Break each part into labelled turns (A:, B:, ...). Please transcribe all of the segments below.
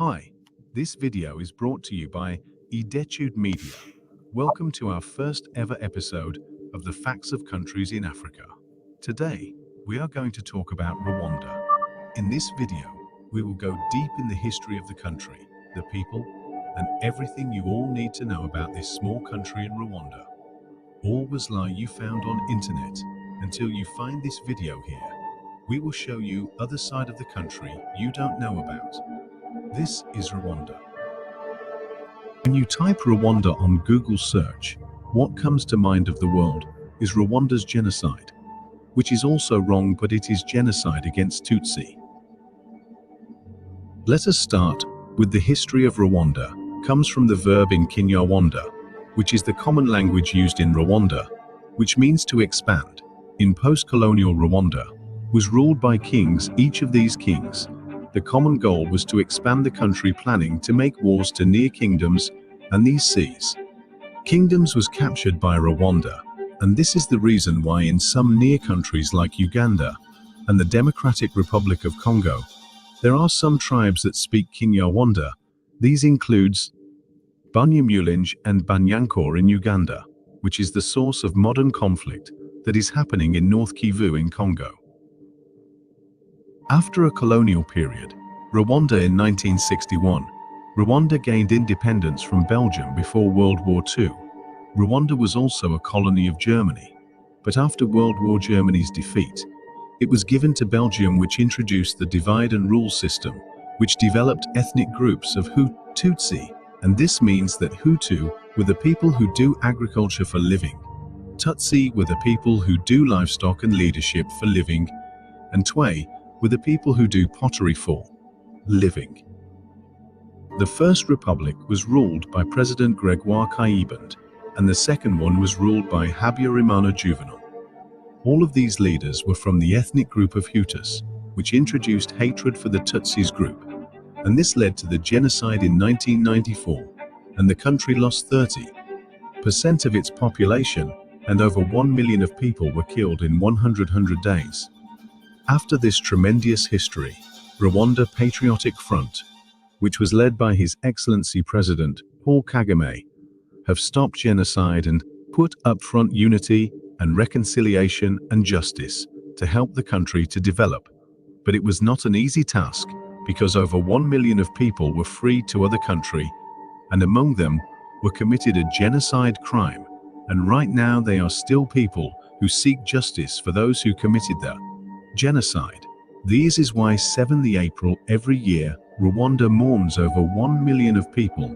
A: Hi, this video is brought to you by Edetude Media. Welcome to our first ever episode of the Facts of Countries in Africa. Today, we are going to talk about Rwanda. In this video, we will go deep in the history of the country, the people, and everything you all need to know about this small country in Rwanda. All was lie you found on internet until you find this video here. We will show you other side of the country you don't know about. This is Rwanda. When you type Rwanda on Google search, what comes to mind of the world is Rwanda's genocide, which is also wrong, but it is genocide against Tutsi. Let us start with the history of Rwanda. Comes from the verb in Kinyarwanda, which is the common language used in Rwanda, which means to expand. In post-colonial Rwanda, was ruled by kings. Each of these kings, the common goal was to expand the country, planning to make wars to near kingdoms and these seas. Kingdoms was captured by Rwanda, and this is the reason why in some near countries like Uganda and the Democratic Republic of Congo, there are some tribes that speak Kinyarwanda. These includes Banyamulenge and Banyankore in Uganda, which is the source of modern conflict that is happening in North Kivu in Congo. After a colonial period, Rwanda in 1961, Rwanda gained independence from Belgium before World War II. Rwanda was also a colony of Germany, but after World War Germany's defeat, it was given to Belgium, which introduced the divide and rule system, which developed ethnic groups of Tutsi, and this means that Hutu were the people who do agriculture for living, Tutsi were the people who do livestock and leadership for living, and Twe were the people who do pottery for living. The First Republic was ruled by President Gregoire Kayibanda, and the second one was ruled by Habyarimana Juvenal. All of these leaders were from the ethnic group of Hutus, which introduced hatred for the Tutsis group, and this led to the genocide in 1994, and the country lost 30% of its population, and over 1 million of people were killed in 100 days. After this tremendous history, Rwanda Patriotic Front, which was led by His Excellency President Paul Kagame, have stopped genocide and put up front unity and reconciliation and justice to help the country to develop. But it was not an easy task, because over 1 million of people were freed to other country, and among them were committed a genocide crime, and right now they are still people who seek justice for those who committed that genocide. This is why 7th April every year, Rwanda mourns over 1 million of people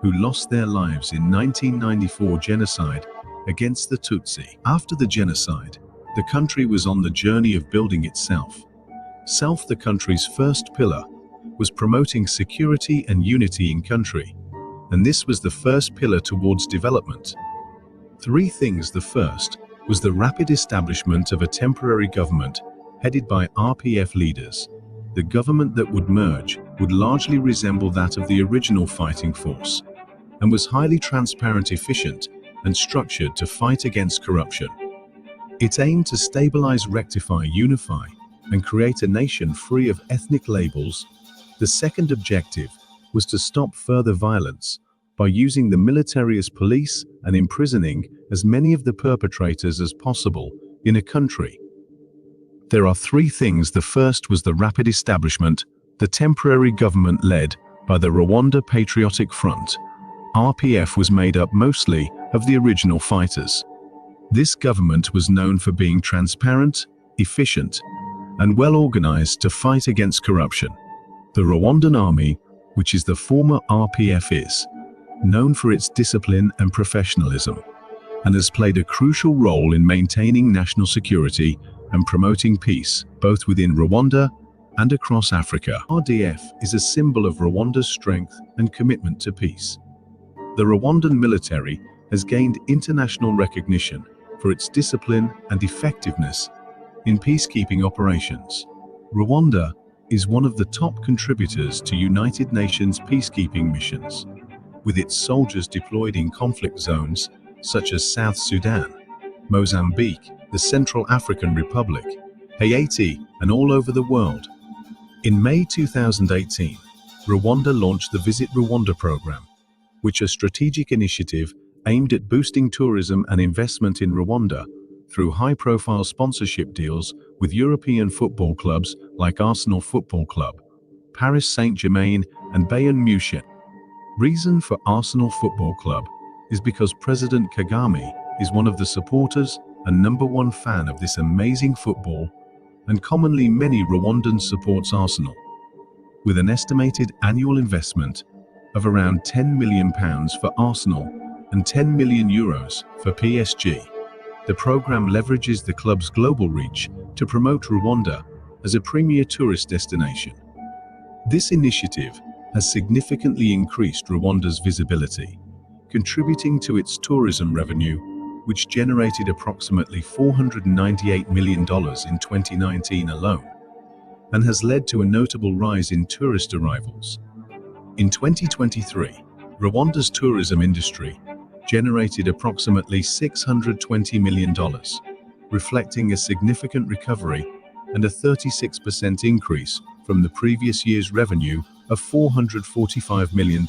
A: who lost their lives in 1994 genocide against the Tutsi. After the genocide, the country was on the journey of building itself. The country's first pillar was promoting security and unity in country, and this was the first pillar towards development. Three things. The first was the rapid establishment of a temporary government headed by RPF leaders. The government that would merge would largely resemble that of the original fighting force, and was highly transparent, efficient, and structured to fight against corruption. It aimed to stabilize, rectify, unify, and create a nation free of ethnic labels. The second objective was to stop further violence by using the military as police and imprisoning as many of the perpetrators as possible in a country. There are three things. The first was the rapid establishment, the temporary government led by the Rwanda Patriotic Front. RPF was made up mostly of the original fighters. This government was known for being transparent, efficient, and well organized to fight against corruption. The Rwandan army, which is the former RPF, is known for its discipline and professionalism, and has played a crucial role in maintaining national security and promoting peace, both within Rwanda and across Africa. RDF is a symbol of Rwanda's strength and commitment to peace. The Rwandan military has gained international recognition for its discipline and effectiveness in peacekeeping operations. Rwanda is one of the top contributors to United Nations peacekeeping missions, with its soldiers deployed in conflict zones such as South Sudan, Mozambique, the Central African Republic, Haiti, and all over the world. In May 2018, Rwanda launched the Visit Rwanda program, which is a strategic initiative aimed at boosting tourism and investment in Rwanda through high-profile sponsorship deals with European football clubs like Arsenal Football Club, Paris Saint-Germain, and Bayern Munich. Reason for Arsenal Football Club is because President Kagame is one of the supporters and #1 fan of this amazing football, and commonly many Rwandans supports Arsenal. With an estimated annual investment of around £10 million for Arsenal and €10 million for PSG, the program leverages the club's global reach to promote Rwanda as a premier tourist destination. This initiative has significantly increased Rwanda's visibility, contributing to its tourism revenue, which generated approximately $498 million in 2019 alone, and has led to a notable rise in tourist arrivals. In 2023, Rwanda's tourism industry generated approximately $620 million, reflecting a significant recovery and a 36% increase from the previous year's revenue of $445 million.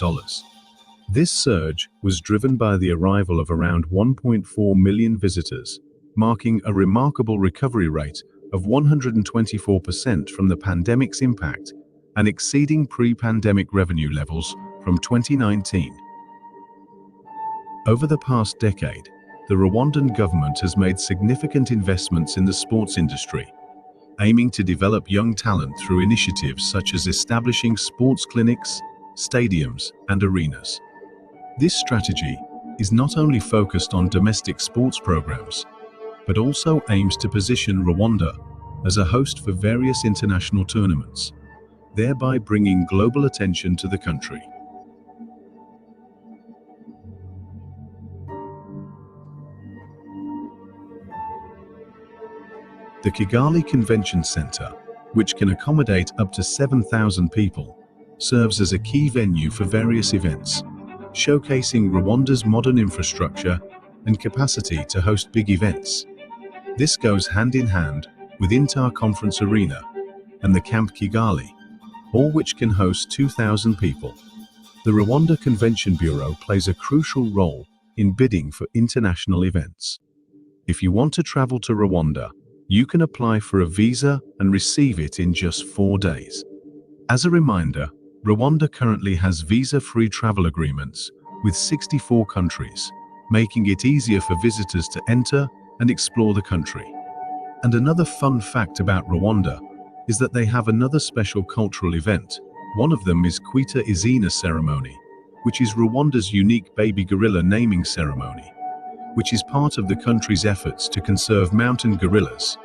A: This surge was driven by the arrival of around 1.4 million visitors, marking a remarkable recovery rate of 124% from the pandemic's impact and exceeding pre-pandemic revenue levels from 2019. Over the past decade, the Rwandan government has made significant investments in the sports industry, aiming to develop young talent through initiatives such as establishing sports clinics, stadiums, and arenas. This strategy is not only focused on domestic sports programs, but also aims to position Rwanda as a host for various international tournaments, thereby bringing global attention to the country. The Kigali Convention Center, which can accommodate up to 7,000 people, serves as a key venue for various events, showcasing Rwanda's modern infrastructure and capacity to host big events. This goes hand in hand with Inter Conference Arena and the Camp Kigali, all which can host 2,000 people. The Rwanda Convention Bureau plays a crucial role in bidding for international events. If you want to travel to Rwanda, you can apply for a visa and receive it in just 4 days. As a reminder, Rwanda currently has visa-free travel agreements with 64 countries, making it easier for visitors to enter and explore the country. And another fun fact about Rwanda is that they have another special cultural event. One of them is Kwita Izina ceremony, which is Rwanda's unique baby gorilla naming ceremony, which is part of the country's efforts to conserve mountain gorillas.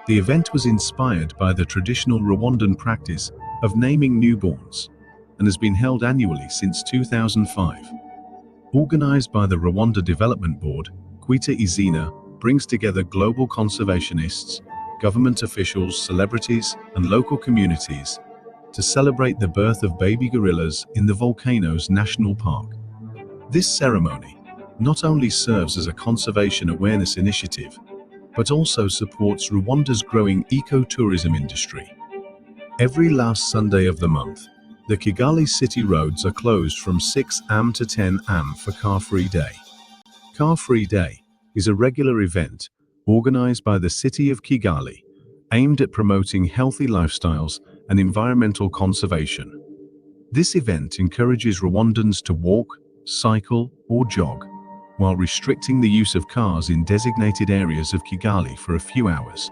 A: The event was inspired by the traditional Rwandan practice of naming newborns and has been held annually since 2005. Organized by the Rwanda Development Board, Kwita Izina brings together global conservationists, government officials, celebrities, and local communities to celebrate the birth of baby gorillas in the Volcanoes National Park. This ceremony not only serves as a conservation awareness initiative, but also supports Rwanda's growing eco-tourism industry. Every last Sunday of the month, the Kigali city roads are closed from 6 am to 10 am for Car-Free Day. Car-Free Day is a regular event organized by the city of Kigali, aimed at promoting healthy lifestyles and environmental conservation. This event encourages Rwandans to walk, cycle, or jog, while restricting the use of cars in designated areas of Kigali for a few hours.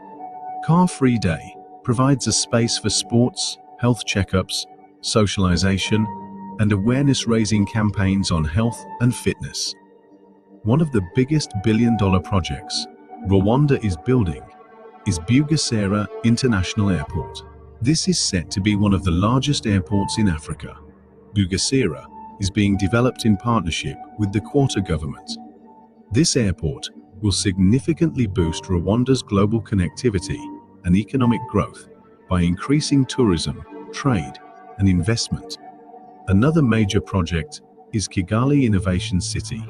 A: Car-Free Day provides a space for sports, health checkups, socialization, and awareness-raising campaigns on health and fitness. One of the biggest billion-dollar projects Rwanda is building is Bugesera International Airport. This is set to be one of the largest airports in Africa. Bugesera is being developed in partnership with the Kwata government. This airport will significantly boost Rwanda's global connectivity and economic growth by increasing tourism, trade, and investment. Another major project is Kigali Innovation City.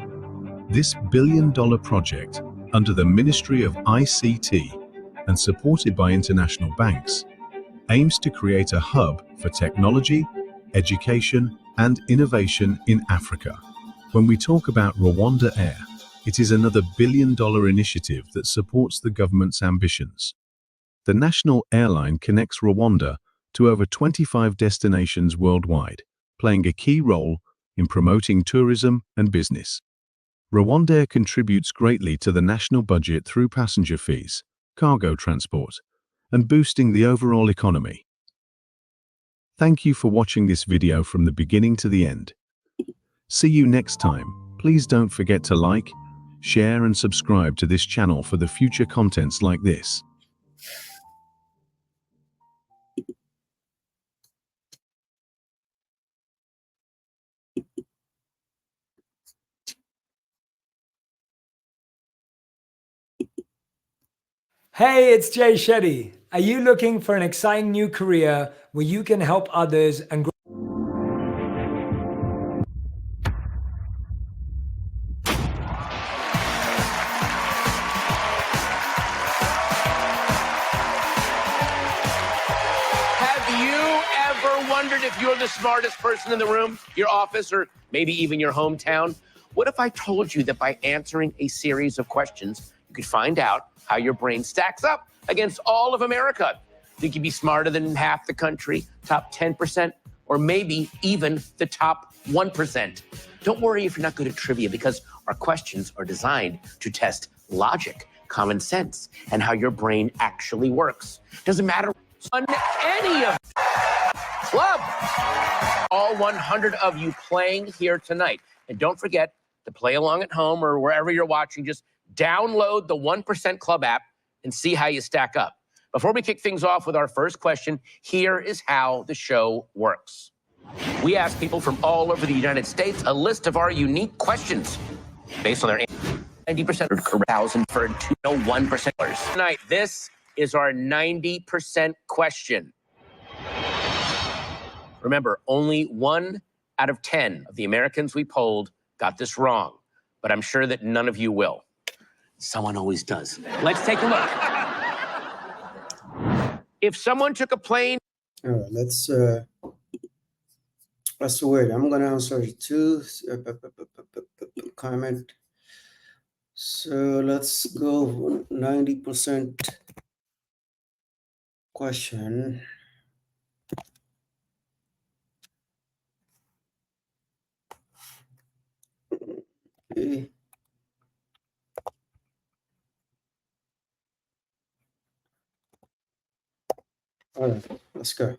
A: This billion-dollar project, under the Ministry of ICT and supported by international banks, aims to create a hub for technology, education, and innovation in Africa. When we talk about Rwanda Air, it is another billion-dollar initiative that supports the government's ambitions. The national airline connects Rwanda to over 25 destinations worldwide, playing a key role in promoting tourism and business. Rwandair contributes greatly to the national budget through passenger fees, cargo transport, and boosting the overall economy. Thank you for watching this video from the beginning to the end. See you next time. Please don't forget to like, share and subscribe to this channel for the future contents like this.
B: Hey, it's Jay Shetty. Are you looking for an exciting new career where you can help others and grow?
C: Have you ever wondered if you're the smartest person in the room, your office, or maybe even your hometown? What if I told you that by answering a series of questions, you could find out how your brain stacks up against all of America? Think you'd be smarter than half the country, top 10%, or maybe even the top 1%. Don't worry if you're not good at trivia, because our questions are designed to test logic, common sense, and how your brain actually works. Doesn't matter on any of club. All 100 of you playing here tonight. And don't forget to play along at home or wherever you're watching. Just download the 1% Club app and see how you stack up. Before we kick things off with our first question, here is how the show works. We ask people from all over the United States a list of our unique questions based on their 90% of 1,000 for 1%. Tonight, this is our 90% question. Remember, only 1 out of 10 of the Americans we polled got this wrong, but I'm sure that none of you will. Someone always does. Let's take a look. If someone took a plane...
D: All right, let's wait. I'm gonna answer two comment. So let's go 90% question. Okay. All right, let's go.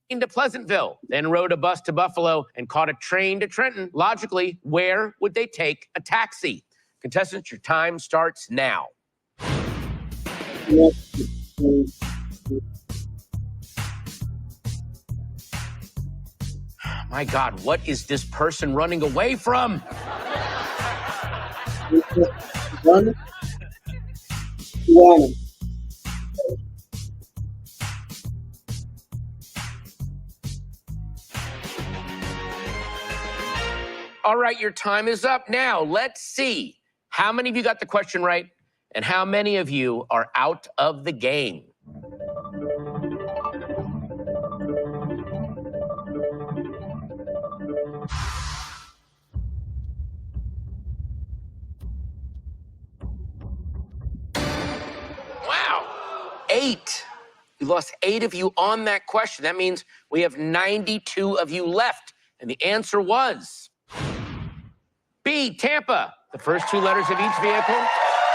C: To Pleasantville, then rode a bus to Buffalo and caught a train to Trenton. Logically, where would they take a taxi? Contestants, your time starts now. My God, what is this person running away from?
D: One.
C: All right, your time is up now. Let's see how many of you got the question right and how many of you are out of the game. Wow, 8. We lost 8 of you on that question. That means we have 92 of you left. And the answer was B, Tampa. The first 2 letters of each vehicle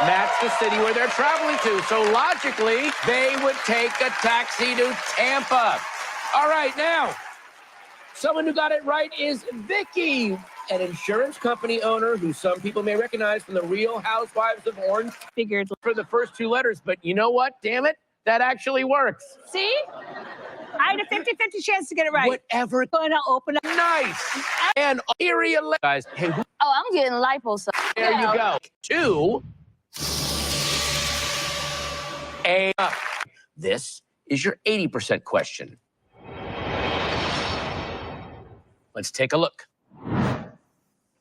C: match the city where they're traveling to. So logically, they would take a taxi to Tampa. All right, now, someone who got it right is Vicky, an insurance company owner who some people may recognize from the Real Housewives of Orange.
E: Figured
C: For the first 2 letters, but you know what? Damn it, that actually works.
E: See? I had a 50-50 chance to get it right.
C: Whatever.
E: Going to open up.
C: Nice. And area guys, hey,
E: Oh, I'm getting lipo. So
C: there you go. 2. A. This is your 80% question. Let's take a look.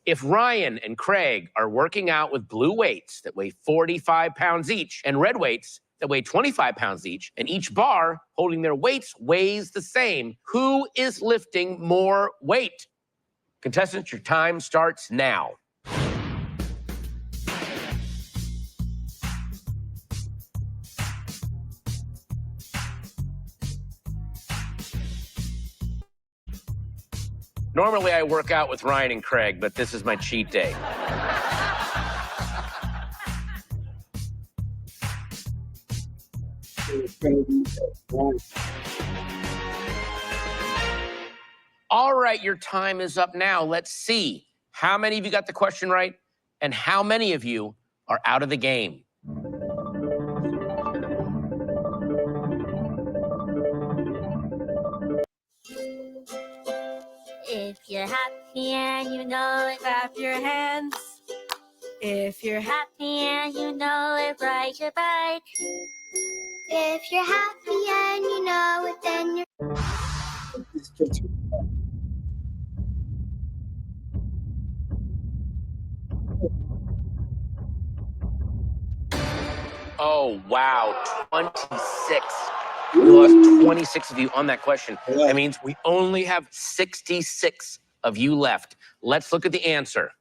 C: If Ryan and Craig are working out with blue weights that weigh 45 pounds each and red weights that weigh 25 pounds each, and each bar holding their weights weighs the same. Who is lifting more weight? Contestants, your time starts now. Normally, I work out with Ryan and Craig, but this is my cheat day. All right, your time is up now. Let's see how many of you got the question right and how many of you are out of the game.
F: If you're happy and you know it, clap your hands. If you're happy and you know it, ride your bike. If you're happy and you know it, then you're...
C: Oh, wow, 26. We lost 26 of you on that question. That means we only have 66 of you left. Let's look at the answer.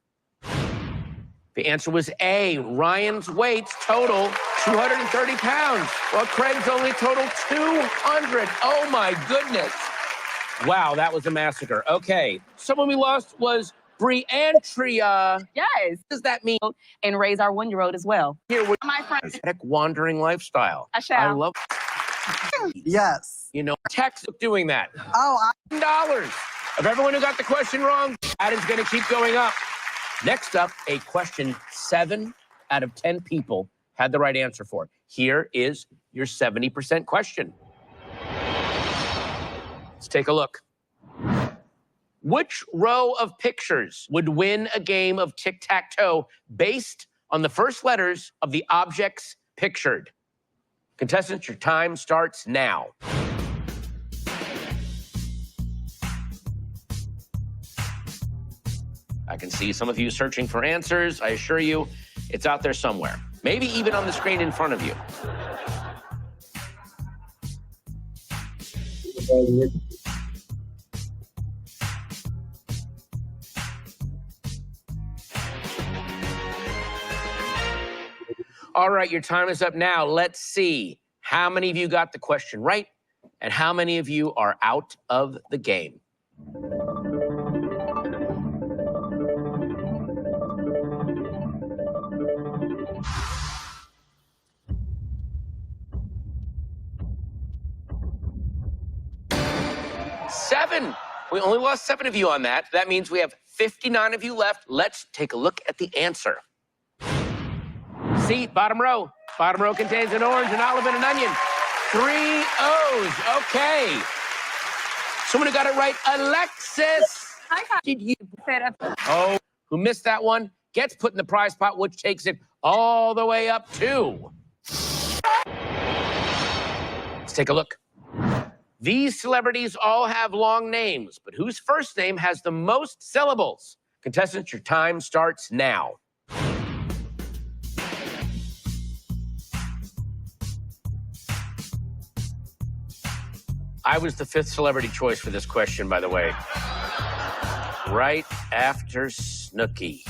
C: The answer was A. Ryan's weights total 230 pounds, while Craig's only total 200. Oh, my goodness. Wow, that was a massacre. Okay, someone we lost was Briantria.
G: Yes.
C: What does that mean?
G: And raise our 1-year-old as well.
C: Here with
G: My friend.
C: aesthetic wandering lifestyle.
G: I shall.
C: I love
H: Yes.
C: you know, text doing that.
H: Oh,
C: $10. Of everyone who got the question wrong, that is going to keep going up. Next up, a question 7 out of 10 people had the right answer for. Here is your 70% question. Let's take a look. Which row of pictures would win a game of tic-tac-toe based on the first letters of the objects pictured? Contestants, your time starts now. I can see some of you searching for answers. I assure you, it's out there somewhere. Maybe even on the screen in front of you. All right, your time is up now. Let's see how many of you got the question right and how many of you are out of the game. Seven. We only lost 7 of you on that. That means we have 59 of you left. Let's take a look at the answer. See, bottom row. Bottom row contains an orange, an olive, and an onion. 3 O's. Okay. Someone who got it right, Alexis. Did you? Oh, who missed that one gets put in the prize pot, which takes it all the way up to. Let's take a look. These celebrities all have long names, but whose first name has the most syllables? Contestants, your time starts now. I was the 5th celebrity choice for this question, by the way. Right after Snooki.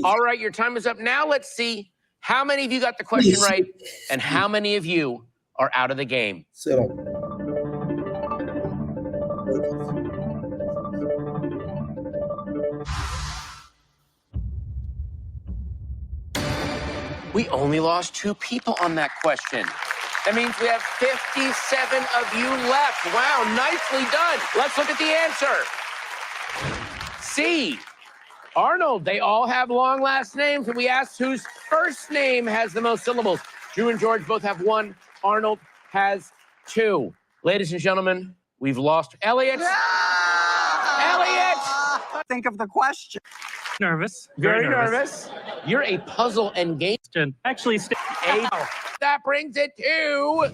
C: All right, your time is up. Now let's see how many of you got the question right and how many of you are out of the game. We only lost 2 people on that question. That means we have 57 of you left. Wow, nicely done. Let's look at the answer. C. Arnold. They all have long last names, and we asked whose first name has the most syllables. Drew and George both have 1. Arnold has 2. Ladies and gentlemen, we've lost Elliot. Elliot!
H: think of the question.
I: Nervous.
C: Very nervous. You're a puzzle and game.
I: Actually,
C: That brings it to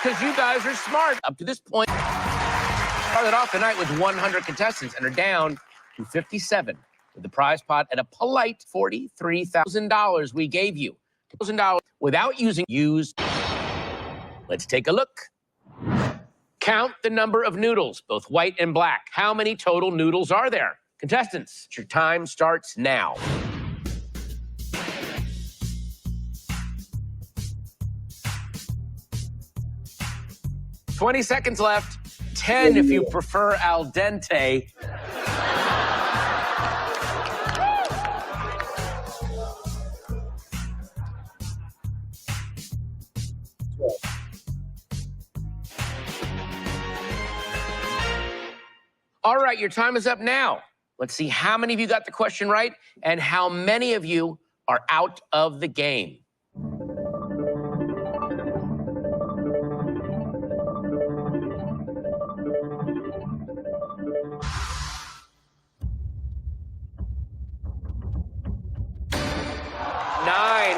C: because you guys are smart. Up to this point, started off the night with 100 contestants and are down to 57, with the prize pot at a polite $43,000 we gave you. $1,000 without used. Let's take a look. Count the number of noodles, both white and black. How many total noodles are there? Contestants, your time starts now. $20 seconds left. 10 if you prefer al dente. All right, your time is up now. Let's see how many of you got the question right and how many of you are out of the game.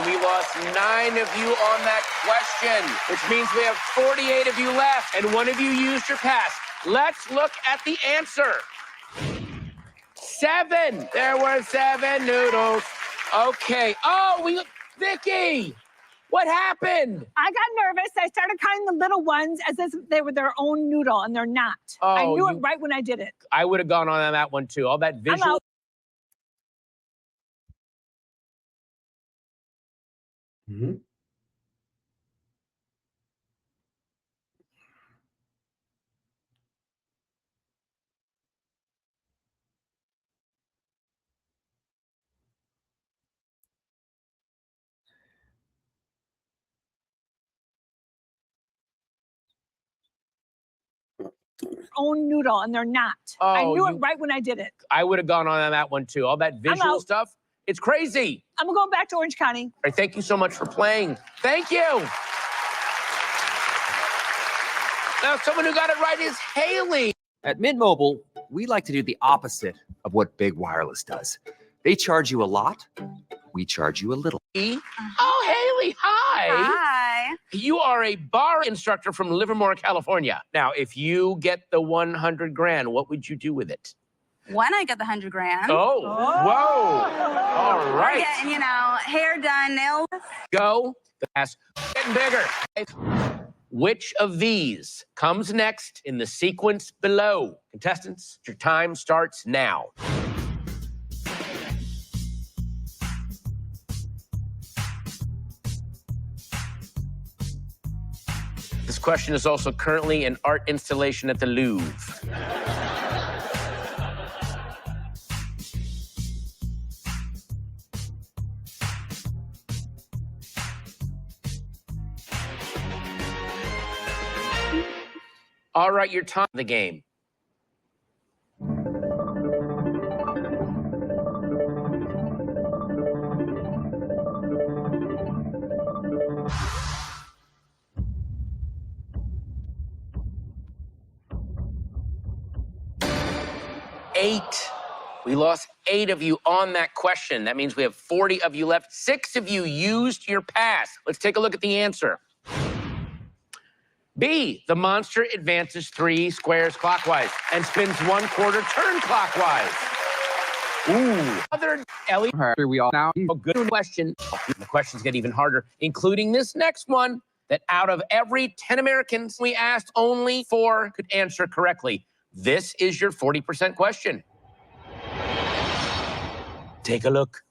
C: We lost 9 of you on that question, which means we have 48 of you left, and 1 of you used your pass. Let's look at the answer. 7. There were 7 noodles. Okay. Oh, Vicky, what happened?
E: I got nervous. I started counting the little ones as if they were their own noodle, and they're not. I knew it right when I did it.
C: I would have gone on that one, too. All that visual.
D: Mm-hmm.
E: Own noodle, and they're not. I knew it right when I did it.
C: I would have gone on that one, too. All that visual stuff. It's crazy.
E: I'm going back to Orange County.
C: All right, thank you so much for playing. Thank you. Now, someone who got it right is Haley.
I: At Mint Mobile, we like to do the opposite of what Big Wireless does. They charge you a lot, we charge you a little.
C: Oh, Haley, hi.
F: Hi.
C: You are a bar instructor from Livermore, California. Now, if you get the 100 grand, what would you do with it?
F: When I get the 100 grand.
C: Oh, whoa. All right.
F: We're getting, hair done, nails.
C: Go. The ass getting bigger. Which of these comes next in the sequence below? Contestants, your time starts now. This question is also currently an art installation at the Louvre. All right, your time the game. Eight. We lost 8 of you on that question. That means we have 40 of you left. 6 of you used your pass. Let's take a look at the answer. B, the monster advances 3 squares clockwise and spins 1/4 turn clockwise. Ooh. Other Ellie.
I: Here we are now.
C: A good question. The questions get even harder, including this next one, that out of every 10 Americans we asked, only 4 could answer correctly. This is your 40% question. Take a look.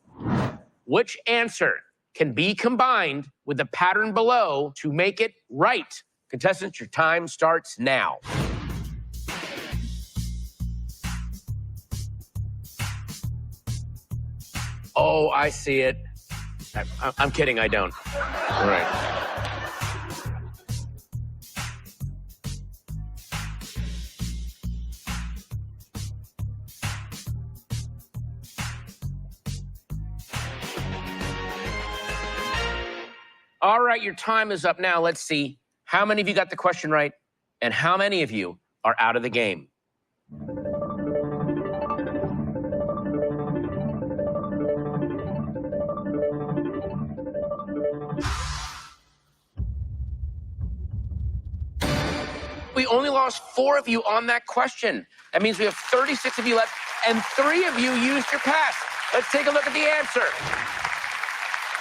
C: Which answer can be combined with the pattern below to make it right? Contestants, your time starts now. Oh, I see it. I'm kidding, I don't. All right. All right, your time is up now. Let's see how many of you got the question right and how many of you are out of the game. We only lost 4 of you on that question. That means we have 36 of you left, and 3 of you used your pass. Let's take a look at the answer.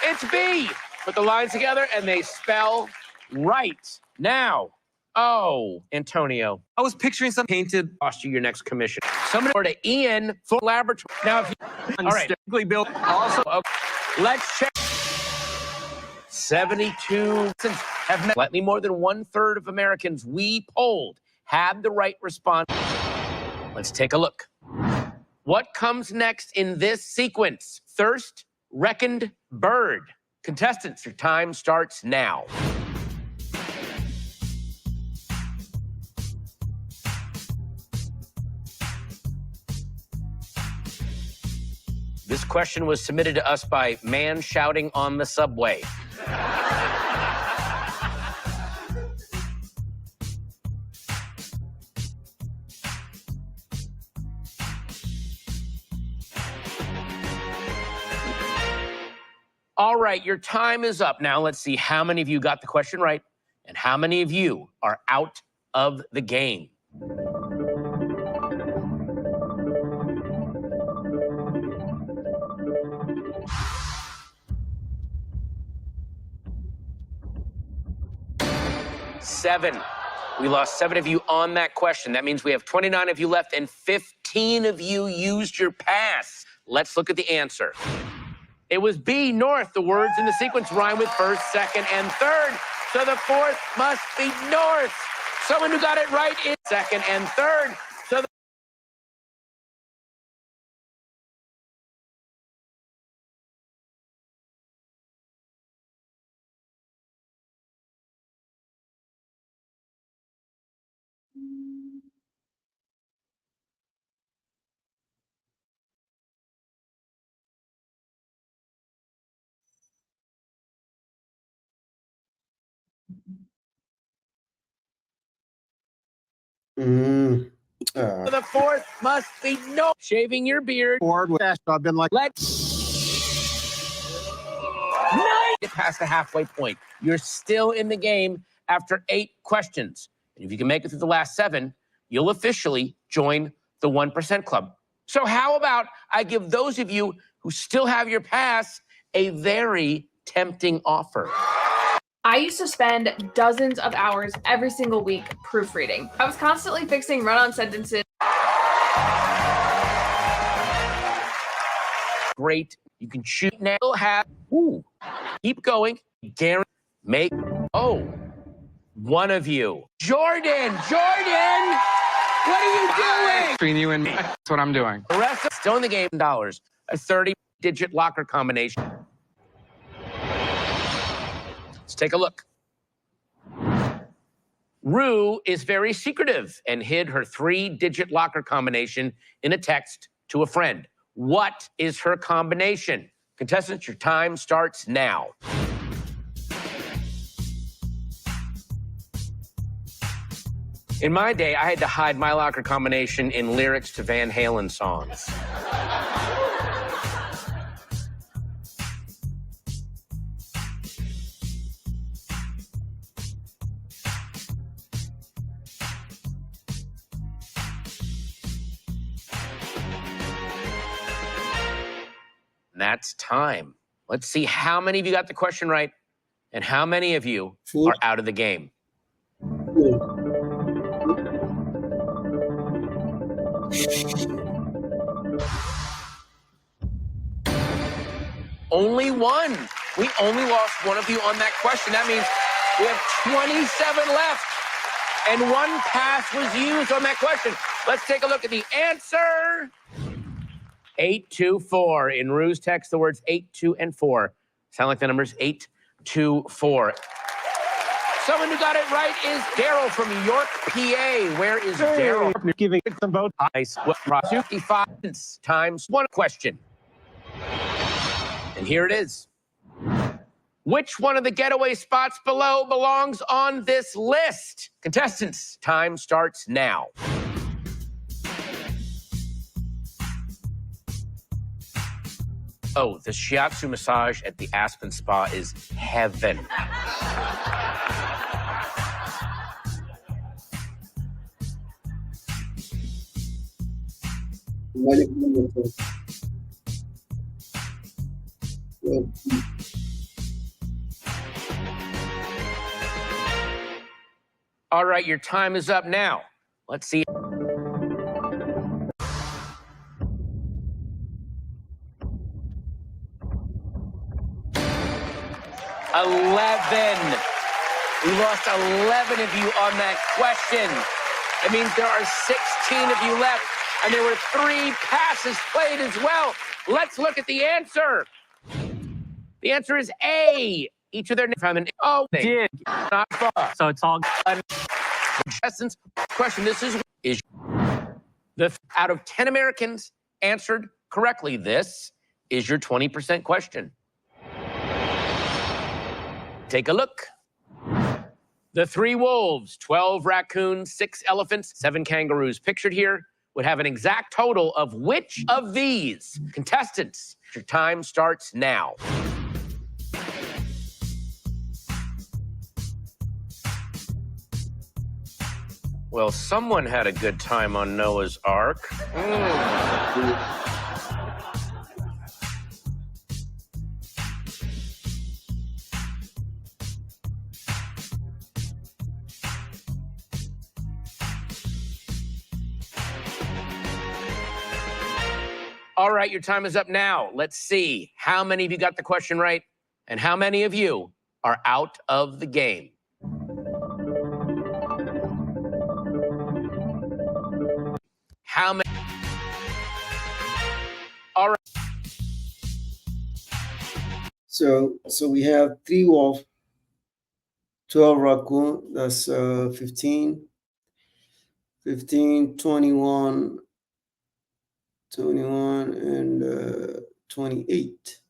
C: It's B. Put the lines together, and they spell right. Now, oh, Antonio.
I: I was picturing some painted.
C: Cost you your next commission. Somebody or to Ian for laboratory. Now, if you, all right,
I: built.
C: also, okay. Let's check. 72 have met. Slightly more than 1/3 of Americans we polled had the right response. Let's take a look. What comes next in this sequence? Thirst, reckoned, bird. Contestants, your time starts now. This question was submitted to us by Man Shouting on the Subway. All right, your time is up. Now let's see how many of you got the question right and how many of you are out of the game. Seven. We lost 7 of you on that question. That means we have 29 of you left and 15 of you used your pass. Let's look at the answer. It was B, north. The words in the sequence rhyme with first, second, and third. So the 4th must be north. Someone who got it right is second and third. So the 4th must be no. Shaving your beard.
H: Bored with that, I've been like,
C: Let's get past the halfway point. You're still in the game after 8 questions. And if you can make it through the last 7, you'll officially join the 1% Club. So how about I give those of you who still have your pass a very tempting offer.
J: I used to spend dozens of hours every single week proofreading. I was constantly fixing run-on sentences.
C: Great. You can choose now. Keep going. Guarantee. Make. Oh, one of you. Jordan! Jordan! What are you doing?
K: Between you and me. That's what I'm doing.
C: The rest of still in the game. $. A 30-digit locker combination. Let's take a look. Rue is very secretive and hid her 3-digit locker combination in a text to a friend. What is her combination? Contestants, your time starts now. In my day, I had to hide my locker combination in lyrics to Van Halen songs. That's time. Let's see how many of you got the question right and how many of you are out of the game. Only one. We only lost one of you on that question. That means we have 27 left. And 1 pass was used on that question. Let's take a look at the answer. 8, 2, 4. In Rue's text, the words 8, 2, and 4 sound like the numbers 8, 2, 4. Someone who got it right is Daryl from York, PA. Where is Daryl?
H: You're giving some votes.
C: Nice. 55 times 1 question. And here it is. Which one of the getaway spots below belongs on this list? Contestants, time starts now. Oh, the shiatsu massage at the Aspen Spa is heaven.
D: Malik Muhammad.
C: All right, your time is up now. Let's see. 11. We lost 11 of you on that question. It means there are 16 of you left, and there were 3 passes played as well. Let's look at the answer. The answer is A. Each of their names have an O.
H: Did.
C: Not far.
H: So it's all
C: Contestants, question. This is the out of 10 Americans answered correctly. This is your 20% question. Take a look. The 3 wolves, 12 raccoons, 6 elephants, 7 kangaroos pictured here would have an exact total of which of these? Contestants, your time starts now. Well, someone had a good time on Noah's Ark. All right, your time is up now. Let's see how many of you got the question right and how many of you are out of the game. How many? All right.
D: So we have 3 wolf, 12 raccoon, that's 15, 21, and 28.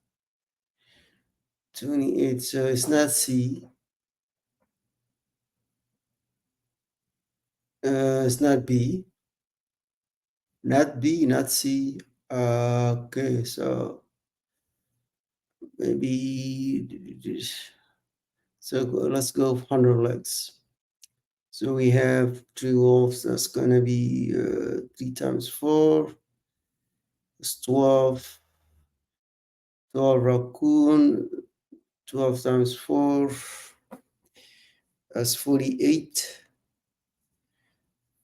D: 28, so it's not C. It's not B. Not B, not C. Okay, so maybe so let's go 100 legs. So we have 3 wolves. That's gonna be 3 times 4. It's 12. 12 raccoon. 12 times 4. That's 48.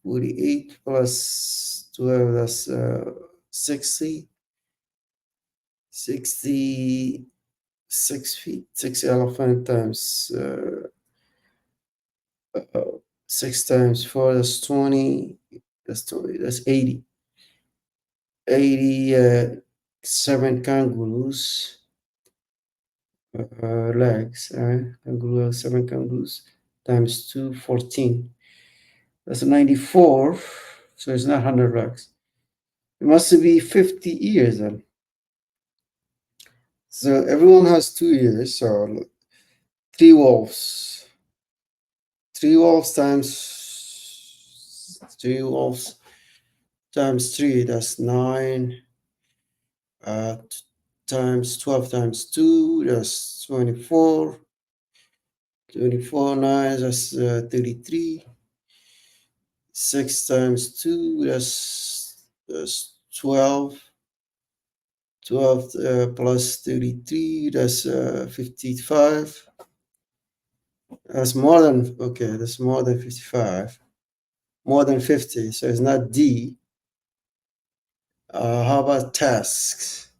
D: 48 plus 12, that's 60. 66 feet. 6 elephant times 6 times 4, that's 20. That's 20. That's 80. 7 kangaroos. Legs. Kangaroo, 7 kangaroos times 2, 14. That's 94. So it's not 100 legs. It must be 50 ears then. So everyone has 2 ears. So 3 wolves. 3 wolves times 3 wolves times 3. That's 9. Times 12 times 2. That's 24. 24 9. That's 33. 6 times 2. That's 12. 12 plus 33, that's 55. That's more than, okay, that's more than 55. More than 50, so it's not D. How about tasks?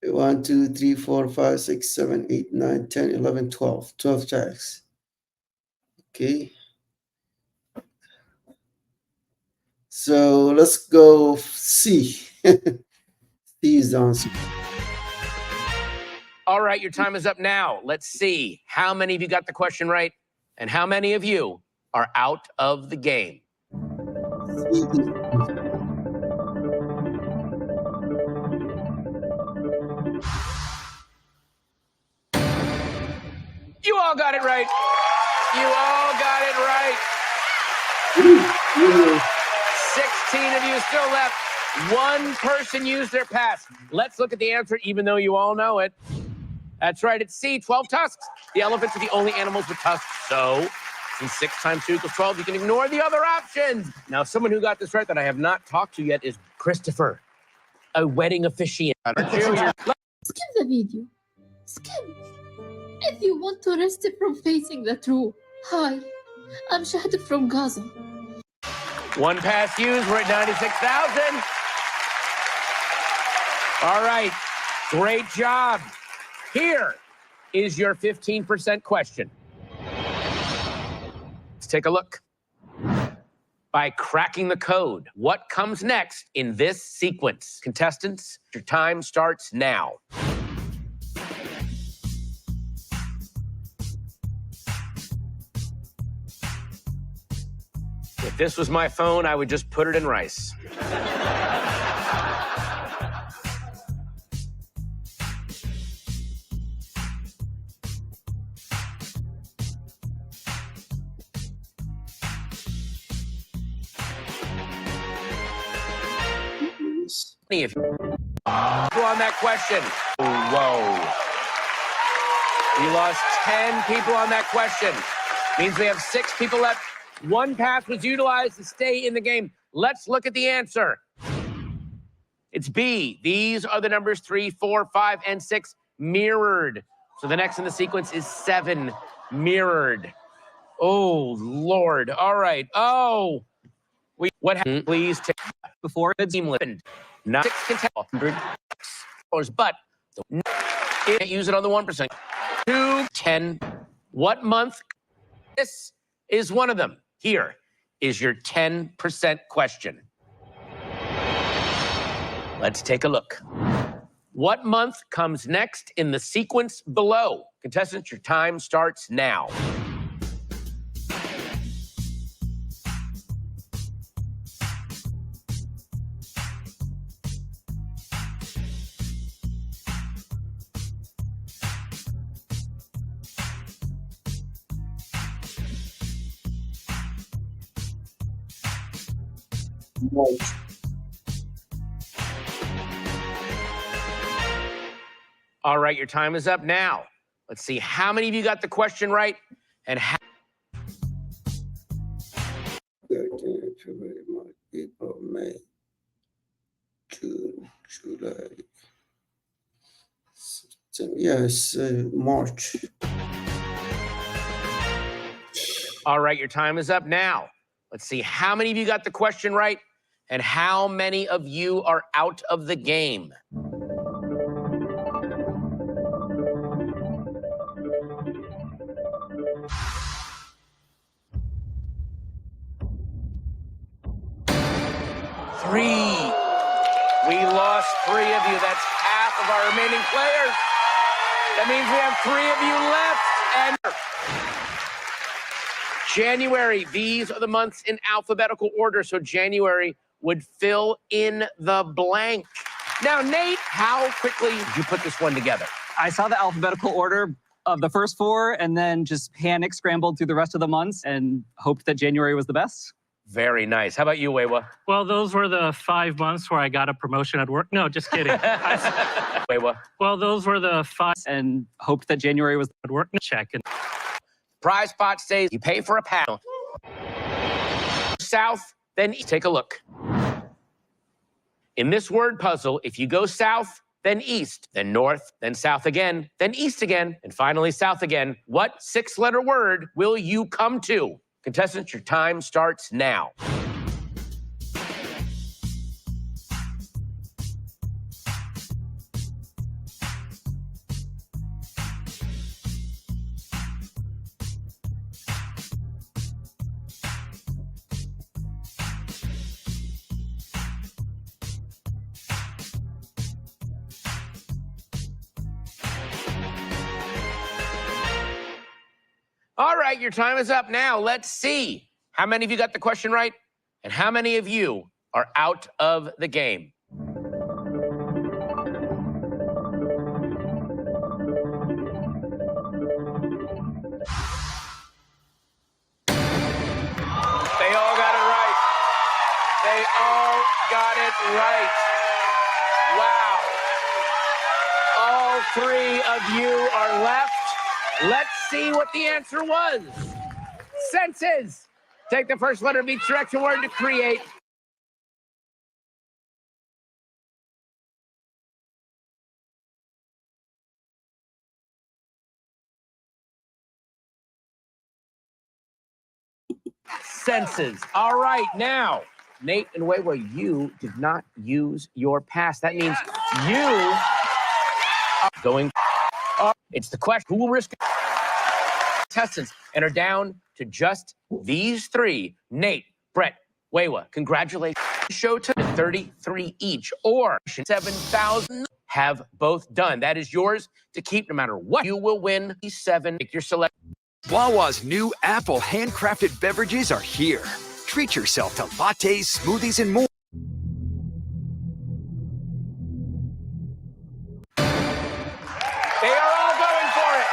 D: 1, 2, 3, 4, 5, 6, 7, 8, 9, 10, 11, 12. 12 tasks. Okay. So let's go C. C is the answer.
C: All right, your time is up now. Let's see how many of you got the question right and how many of you are out of the game. You all got it right. You all got it right. 16 of you still left. 1 person used their pass. Let's look at the answer, even though you all know it. That's right, it's C, 12 tusks. The elephants are the only animals with tusks, so Since 6 times 2 equals 12, you can ignore the other options. Now, someone who got this right that I have not talked to yet is Christopher, a wedding officiant.
F: Skip the video. Skip. If you want to rest from facing the truth. Hi, I'm Shahd from Gaza.
C: 1 pass used. We're at 96,000. All right. Great job. Here is your 15% question. Let's take a look. By cracking the code, what comes next in this sequence? Contestants, your time starts now. If this was my phone, I would just put it in rice. If you on that question. Whoa. We lost 10 people on that question. Means we have 6 people left. 1 pass was utilized to stay in the game. Let's look at the answer. It's B. These are the numbers 3, 4, 5, and 6 mirrored. So the next in the sequence is 7 mirrored. Oh, Lord. All right. Oh. What happened? Please take before the team listened. Not 6 $100, but can't use it on the 1%. 2, 10. What month? This is one of them. Here is your 10% question. Let's take a look. What month comes next in the sequence below? Contestants, your time starts now. All right, your time is up now. Let's see how many of you got the question right and how.
D: February, March, April, May, June, July. September. Yes, March.
C: All right, your time is up now. Let's see how many of you got the question right and how many of you are out of the game. Three. We lost 3 of you. That's half of our remaining players. That means we have 3 of you left. And January, these are the months in alphabetical order. So January would fill in the blank. Now, Nate, how quickly did you put this one together?
L: I saw the alphabetical order of the first 4 and then just panic scrambled through the rest of the months and hoped that January was the best.
C: Very nice. How about you, Wewa?
M: Well, those were the 5 months where I got a promotion at work. No, just kidding.
C: Wewa?
M: Well, those were the 5
L: and hoped that January was
M: at work. Check.
C: Prize pot stays. You pay for a panel. South, then take a look. In this word puzzle, if you go south, then east, then north, then south again, then east again, and finally south again, what 6-letter word will you come to? Contestants, your time starts now. All right, your time is up now. Let's see how many of you got the question right and how many of you are out of the game. They all got it right. They all got it right. Wow. All 3 of you are left. Let's see what the answer was. Senses. Take the first letter of each direction word to create. Senses. All right, now, Nate and Weiwa, you did not use your pass. That means you are going. It's the question: who will risk contestants and are down to just these three? Nate, Brett, Weiwa. Congratulations. Show to 33 each, or 7,000 have both done. That is yours to keep no matter what. You will win 7. Make your selection.
N: Wawa's new Apple handcrafted beverages are here. Treat yourself to lattes, smoothies, and more.
C: They are all going for it.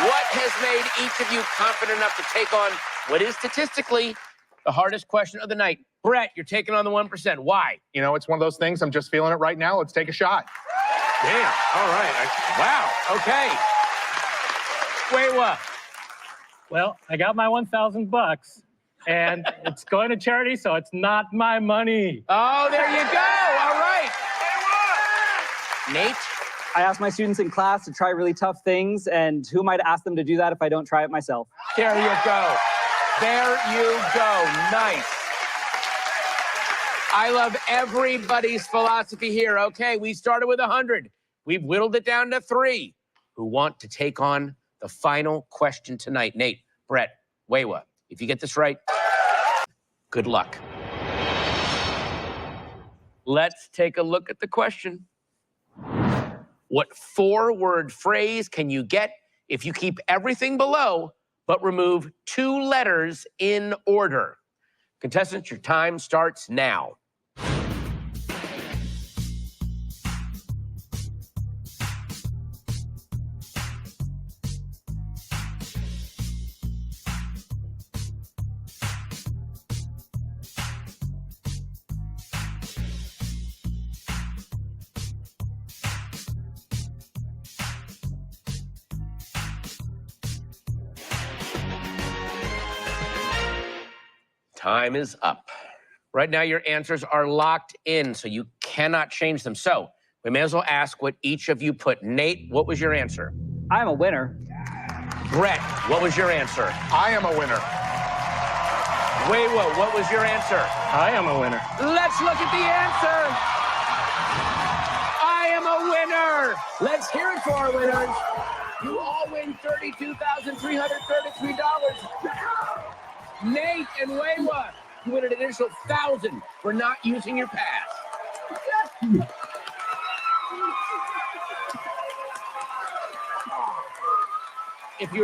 C: What has made each of you confident enough to take on what is statistically the hardest question of the night? Brett, you're taking on the 1%. Why?
H: You know, it's one of those things. I'm just feeling it right now. Let's take a shot.
C: Damn. All right. Wow. Okay. Weiwa.
M: Well, I got my $1,000 and it's going to charity, so it's not my money.
C: Oh, there you go. All right. Nate?
L: I ask my students in class to try really tough things, and who am I to ask them to do that if I don't try it myself?
C: There you go. There you go. Nice. I love everybody's philosophy here. Okay, we started with 100. We've whittled it down to 3 who want to take on the final question tonight. Nate, Brett, Weiwa, if you get this right, good luck. Let's take a look at the question. What 4-word phrase can you get if you keep everything below but remove 2 letters in order? Contestants, your time starts now. Time is up. Right now, your answers are locked in, so you cannot change them. So we may as well ask what each of you put. Nate, what was your answer?
L: I'm a winner.
C: Brett, what was your answer?
H: I am a winner.
C: Weiwa, what was your answer?
M: I am a winner.
C: Let's look at the answer. I am a winner. Let's hear it for our winners. You all win $32,333. Nate and Weiwa, you win an additional 1,000 for not using your pass. If you